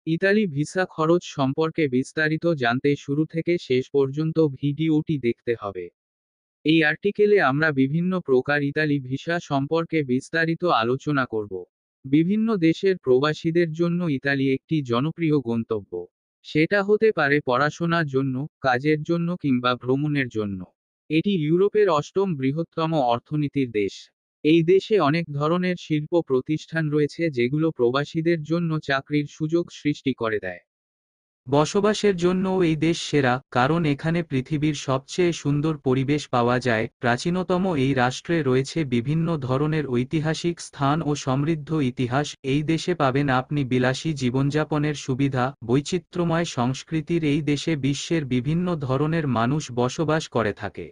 Italy visa খরচ সম্পর্কে বিস্তারিত জানতে শুরু থেকে শেষ পর্যন্ত ভিডিওটি দেখতে হবে। এই আর্টিকেলে আমরা বিভিন্ন প্রকার ইতালি ভিসা সম্পর্কে বিস্তারিত আলোচনা করব। বিভিন্ন দেশের প্রবাসীদের জন্য ইতালি একটি জনপ্রিয় গন্তব্য। সেটা হতে পারে পড়াশোনার জন্য, কাজের জন্য কিংবা ভ্রমণের জন্য। এটি ইউরোপের অষ্টম বৃহত্তম অর্থনীতির দেশ। এই দেশে অনেক ধরনের শিল্প প্রতিষ্ঠান রয়েছে যেগুলো প্রবাসীদের জন্য চাকরির সুযোগ সৃষ্টি করে দেয়। বসবাসের জন্যও এই দেশ সেরা, কারণ এখানে পৃথিবীর সবচেয়ে সুন্দর পরিবেশ পাওয়া যায়। প্রাচীনতম এই রাষ্ট্রে রয়েছে বিভিন্ন ধরনের ঐতিহাসিক স্থান ও সমৃদ্ধ ইতিহাস। এই দেশে পাবেন আপনি বিলাসী জীবনযাপনের সুবিধা, বৈচিত্র্যময় সংস্কৃতির এই দেশে বিশ্বের বিভিন্ন ধরনের মানুষ বসবাস করে থাকে।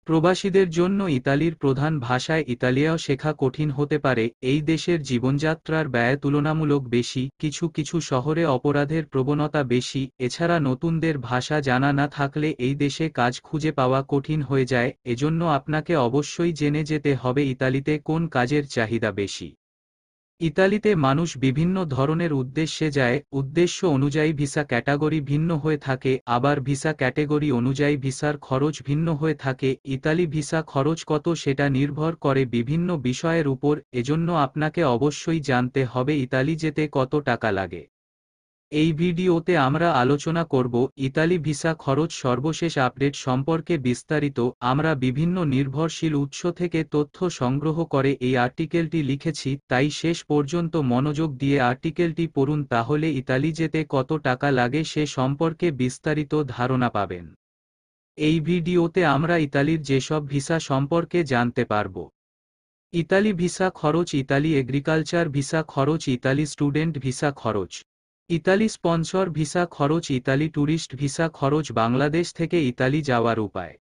প্রবাসীদের জন্য ইতালির প্রধান ভাষায় ইতালীয় শেখা কঠিন হতে পারে। এই দেশের জীবনযাত্রার ব্যয় তুলনামূলক বেশি, কিছু কিছু শহরে অপরাধের প্রবণতা বেশি। এছাড়া নতুনদের ভাষা জানা না থাকলে এই দেশে কাজ খুঁজে পাওয়া কঠিন হয়ে যায়। এজন্য আপনাকে অবশ্যই জেনে যেতে হবে ইতালিতে কোন কাজের চাহিদা বেশি। ইতালিতে মানুষ বিভিন্ন ধরনের উদ্দেশ্যে যায়। উদ্দেশ্য অনুযায়ী ভিসা ক্যাটাগরি ভিন্ন হয়ে থাকে, আবার ভিসা ক্যাটাগরি অনুযায়ী ভিসার খরচ ভিন্ন হয়ে থাকে। ইতালি ভিসা খরচ কত সেটা নির্ভর করে বিভিন্ন বিষয়ের উপর, এজন্য আপনাকে অবশ্যই জানতে হবে ইতালি যেতে কত টাকা লাগে। এই ভিডিওতে আমরা আলোচনা করব ইতালি ভিসা খরচ সর্বশেষ আপডেট সম্পর্কে বিস্তারিত। আমরা বিভিন্ন নির্ভরশীল উৎস থেকে তথ্য সংগ্রহ করে এই আর্টিকেলটি লিখেছি, তাই শেষ পর্যন্ত মনোযোগ দিয়ে আর্টিকেলটি পড়ুন, তাহলে ইতালি যেতে কত টাকা লাগে সে সম্পর্কে বিস্তারিত ধারণা পাবেন। এই ভিডিওতে আমরা ইতালির যেসব ভিসা সম্পর্কে জানতে পারব। ইতালি ভিসা খরচ, ইতালি এগ্রিকালচার ভিসা খরচ, ইতালি স্টুডেন্ট ভিসা খরচ, ইতালি স্পন্সর ভিসা খরচ, ইতালি ট্যুরিস্ট ভিসা খরচ, বাংলাদেশ থেকে ইতালি যাওয়ার উপায়।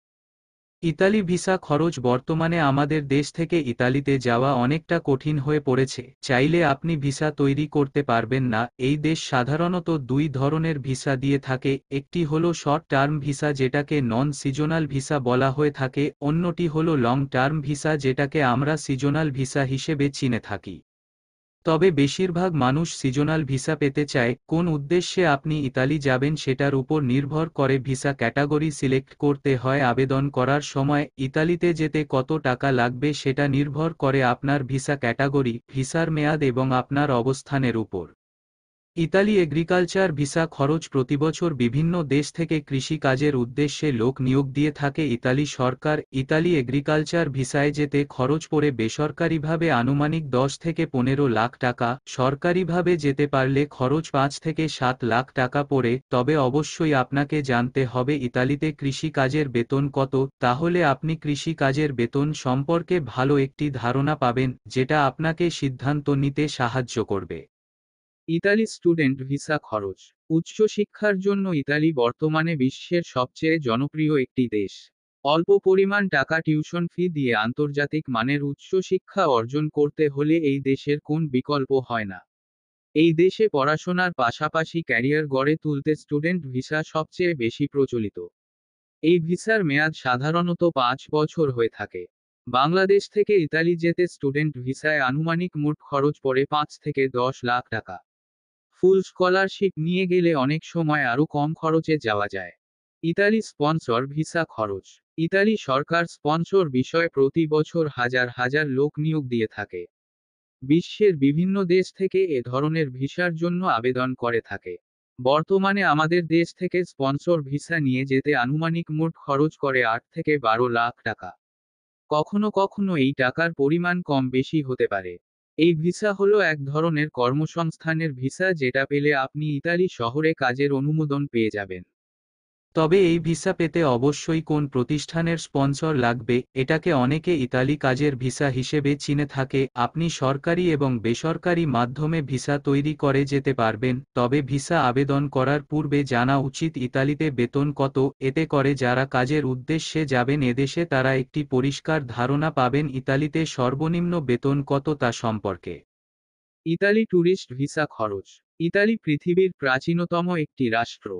ইতালি ভিসা খরচ, বর্তমানে আমাদের দেশ থেকে ইতালিতে যাওয়া অনেকটা কঠিন হয়ে পড়েছে। চাইলে আপনি ভিসা তৈরি করতে পারবেন না। এই দেশ সাধারণত দুই ধরনের ভিসা দিয়ে থাকে, একটি হলো শর্ট টার্ম ভিসা যেটাকে নন সিজনাল ভিসা বলা হয়ে থাকে, অন্যটি হলো লং টার্ম ভিসা যেটাকে আমরা সিজনাল ভিসা হিসেবে চিনে থাকি। তবে বেশিরভাগ মানুষ সিজনাল ভিসা পেতে চায়। কোন উদ্দেশ্যে আপনি ইতালি যাবেন সেটার উপর নির্ভর করে ভিসা ক্যাটাগরি সিলেক্ট করতে হয়। আবেদন করার সময় ইতালিতে যেতে কত টাকা লাগবে সেটা নির্ভর করে আপনার ভিসা ক্যাটাগরি, ভিসার মেয়াদ এবং আপনার অবস্থানের উপর। ইতালি এগ্রিকালচার ভিসা খরচ, প্রতিবছর বিভিন্ন দেশ থেকে কৃষি কাজের উদ্দেশ্যে লোক নিয়োগ দিয়ে থাকে ইতালি সরকার। ইতালি এগ্রিকালচার ভিসায় যেতে খরচ পড়ে বেসরকারিভাবে আনুমানিক 10 থেকে 15 লাখ টাকা, সরকারিভাবে যেতে পারলে খরচ 5 থেকে 7 লাখ টাকা পড়ে। তবে অবশ্যই আপনাকে জানতে হবে ইতালিতে কৃষি কাজের বেতন কত, তাহলে আপনি কৃষি কাজের বেতন সম্পর্কে ভালো একটি ধারণা পাবেন, যেটা আপনাকে সিদ্ধান্ত নিতে সাহায্য করবে। ইতালি স্টুডেন্ট ভিসা খরচ। উচ্চশিক্ষার জন্য ইতালি বর্তমানে বিশ্বের সবচেয়ে জনপ্রিয় একটি দেশ। অল্প পরিমাণ টাকা টিউশন ফি দিয়ে আন্তর্জাতিক মানের উচ্চশিক্ষা অর্জন করতে হলে এই দেশের কোন বিকল্প হয় না। এই দেশে পড়াশোনার পাশাপাশি ক্যারিয়ার গড়ে তুলতে স্টুডেন্ট ভিসা সবচেয়ে বেশি প্রচলিত। এই ভিসার মেয়াদ সাধারণত 5 বছর হয়ে থাকে। বাংলাদেশ থেকে ইতালি যেতে স্টুডেন্ট ভিসায় আনুমানিক মোট খরচ পড়ে 5 থেকে 10 লাখ টাকা। ফুল স্কলারশিপ নিয়ে গেলে অনেক সময় আরও কম খরচে যাওয়া যায়। ইতালি স্পন্সর ভিসা খরচ। ইতালি সরকার স্পন্সর বিষয়ে প্রতি বছর হাজার হাজার লোক নিয়োগ দিয়ে থাকে। বিশ্বের বিভিন্ন দেশ থেকে এ ধরনের ভিসার জন্য আবেদন করে থাকে। বর্তমানে আমাদের দেশ থেকে স্পন্সর ভিসা নিয়ে যেতে আনুমানিক মোট খরচ করে 8 থেকে 12 লাখ টাকা। কখনো কখনো এই টাকার পরিমাণ কম বেশি হতে পারে। এই ভিসা হলো এক ধরনের কর্মসংস্থানের ভিসা, যেটা পেলে আপনি ইতালি শহরে কাজের অনুমোদন পেয়ে যাবেন। তবে এই ভিসা পেতে অবশ্যই কোন প্রতিষ্ঠানের স্পন্সর লাগবে, এটাকে অনেকে ইতালি কাজের ভিসা হিসেবে চিনে থাকে। আপনি সরকারি এবং বেসরকারি মাধ্যমে ভিসা তৈরি করে যেতে পারবেন, তবে ভিসা আবেদন করার পূর্বে জানা উচিত ইতালিতে বেতন কত। এতে করে যারা কাজের উদ্দেশ্যে যাবেন এদেশে তারা একটি পরিষ্কার ধারণা পাবেন ইতালিতে সর্বনিম্ন বেতন কত তা সম্পর্কে। ইতালি ট্যুরিস্ট ভিসা খরচ। ইতালি পৃথিবীর প্রাচীনতম একটি রাষ্ট্র।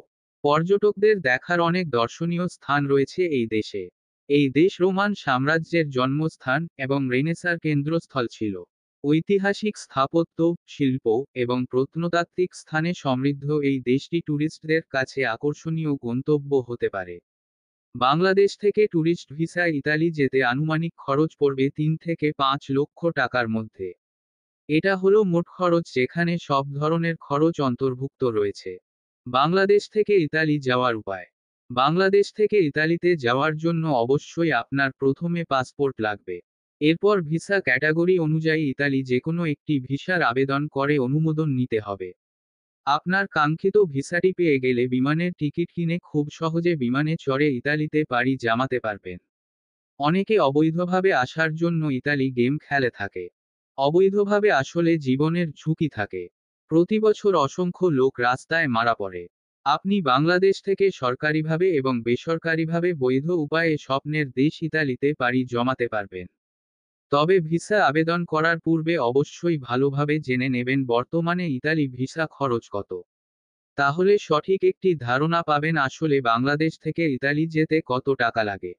পর্যটকদের দেখার অনেক দর্শনীয় স্থান রয়েছে এই দেশে। এই দেশ রোমান সাম্রাজ্যের জন্মস্থান এবং রেনেসাঁর কেন্দ্রস্থল ছিল। ঐতিহাসিক স্থাপত্য, শিল্প এবং প্রত্নতাত্ত্বিক স্থানে সমৃদ্ধ এই দেশটি ট্যুরিস্টদের কাছে আকর্ষণীয় গন্তব্য হতে পারে। বাংলাদেশ থেকে ট্যুরিস্ট ভিসায় ইতালি যেতে আনুমানিক খরচ পড়বে ৩ থেকে ৫ লক্ষ টাকার মধ্যে। এটা হলো মোট খরচ, যেখানে সব ধরনের খরচ অন্তর্ভুক্ত রয়েছে। বাংলাদেশ থেকে ইতালি যাওয়ার উপায়। বাংলাদেশ থেকে ইতালিতে যাওয়ার জন্য অবশ্যই আপনার প্রথমে পাসপোর্ট লাগবে। এরপর ভিসা ক্যাটাগরি অনুযায়ী ইতালি যেকোনো একটি ভিসার আবেদন করে অনুমোদন নিতে হবে। আপনার কাঙ্ক্ষিত ভিসাটি পেয়ে গেলে বিমানের টিকিট কিনে খুব সহজে বিমানে চড়ে ইতালিতে পাড়ি জমাতে পারবেন। অনেকে অবৈধভাবে আসার জন্য ইতালি গেম খেলে থাকে। অবৈধভাবে আসলে জীবনের ঝুঁকি থাকে। প্রতি বছর অসংখ্য লোক রাস্তায় মারা পড়ে। আপনি বাংলাদেশ থেকে সরকারিভাবে এবং বেসরকারিভাবে বৈধ উপায়ে স্বপ্নের দেশ ইতালিতে পাড়ি জমাতে পারবেন। তবে ভিসা আবেদন করার পূর্বে অবশ্যই ভালোভাবে জেনে নেবেন বর্তমানে ইতালি ভিসা খরচ কত। তাহলে সঠিক একটি ধারণা পাবেন আসলে বাংলাদেশ থেকে ইতালি যেতে কত টাকা লাগে।